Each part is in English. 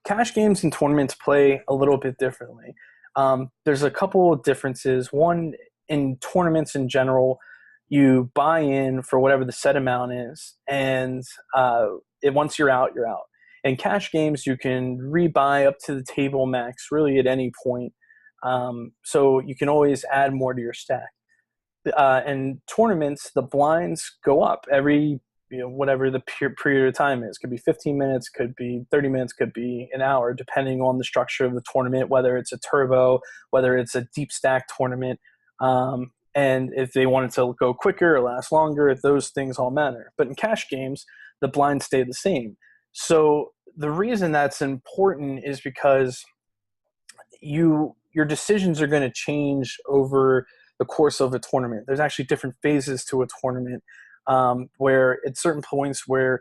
cash games and tournaments play a little bit differently. There's a couple of differences. One, in tournaments in general, you buy in for whatever the set amount is, and once you're out, you're out. In cash games, you can rebuy up to the table max really at any point. So you can always add more to your stack. In tournaments, the blinds go up every whatever the period of time is. Could be 15 minutes, could be 30 minutes, could be an hour, depending on the structure of the tournament, whether it's a turbo, whether it's a deep stack tournament. And if they wanted to go quicker or last longer, those things all matter. But in cash games, the blinds stay the same. So the reason that's important is because your decisions are going to change over the course of a tournament. There's actually different phases to a tournament, where at certain points where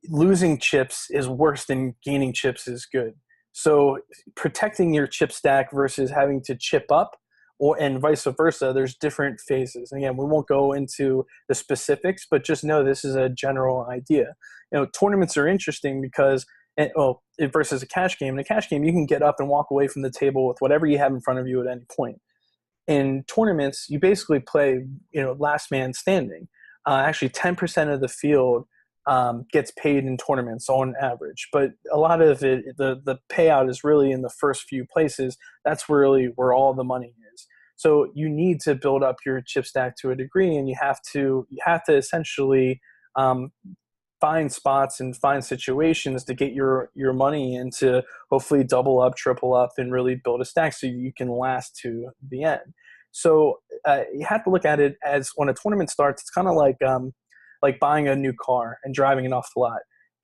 losing chips is worse than gaining chips is good. So protecting your chip stack versus having to chip up, and vice versa, there's different phases. Again, we won't go into the specifics, but just know this is a general idea. Tournaments are interesting because versus a cash game. In a cash game, you can get up and walk away from the table with whatever you have in front of you at any point. In tournaments, you basically play, last man standing. Actually, 10% of the field gets paid in tournaments on average, but a lot of it, the payout is really in the first few places. That's really where all the money is. So you need to build up your chip stack to a degree, and you have to essentially find spots and find situations to get your money in to hopefully double up, triple up, and really build a stack so you can last to the end. So you have to look at it as when a tournament starts, it's kind of like buying a new car and driving it off the lot.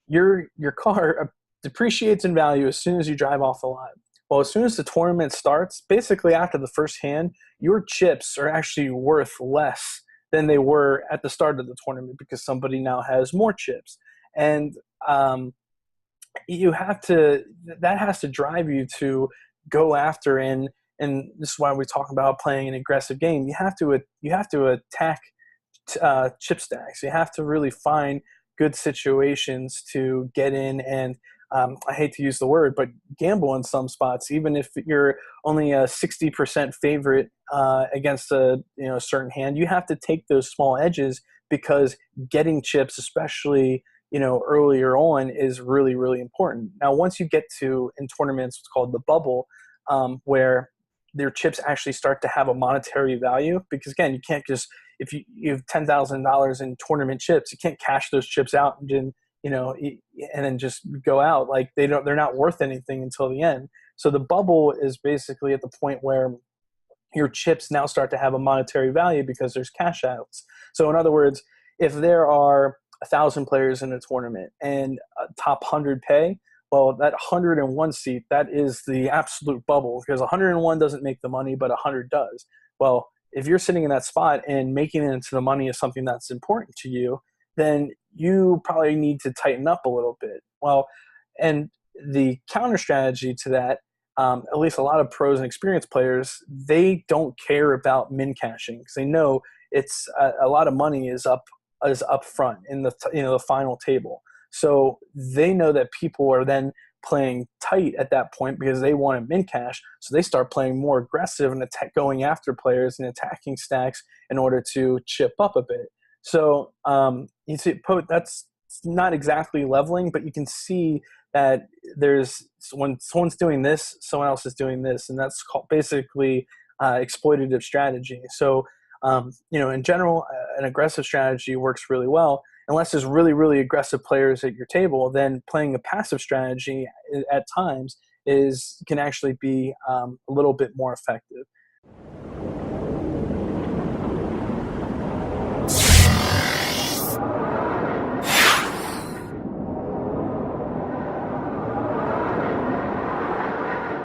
Your car depreciates in value as soon as you drive off the lot. Well, as soon as the tournament starts, basically after the first hand, your chips are actually worth less than they were at the start of the tournament because somebody now has more chips. And that has to drive you to go after, and this is why we talk about playing an aggressive game. You have to attack chip stacks. You have to really find good situations to get in and I hate to use the word, but gamble in some spots, even if you're only a 60% favorite against a certain hand. You have to take those small edges because getting chips, especially earlier on, is really, really important. Now, once you get to, in tournaments, what's called the bubble, where their chips actually start to have a monetary value, because again, you can't just, if you have $10,000 in tournament chips, you can't cash those chips out and then just go out. Like they're not worth anything until the end. So the bubble is basically at the point where your chips now start to have a monetary value because there's cash outs. So in other words, if there are 1,000 players in a tournament and top 100 pay, well, that 101 seat, that is the absolute bubble, because 101 doesn't make the money, but 100 does. Well, if you're sitting in that spot and making it into the money is something that's important to you, then you probably need to tighten up a little bit. Well, and the counter strategy to that, at least a lot of pros and experienced players, they don't care about min cashing because they know it's a lot of money is up front in the final table. So they know that people are then playing tight at that point because they want to min cash. So they start playing more aggressive and going after players and attacking stacks in order to chip up a bit. So you see, that's not exactly leveling, but you can see that when someone's doing this, someone else is doing this, and that's called basically exploitative strategy. So in general, an aggressive strategy works really well. Unless there's really, really aggressive players at your table, then playing a passive strategy at times can actually be a little bit more effective.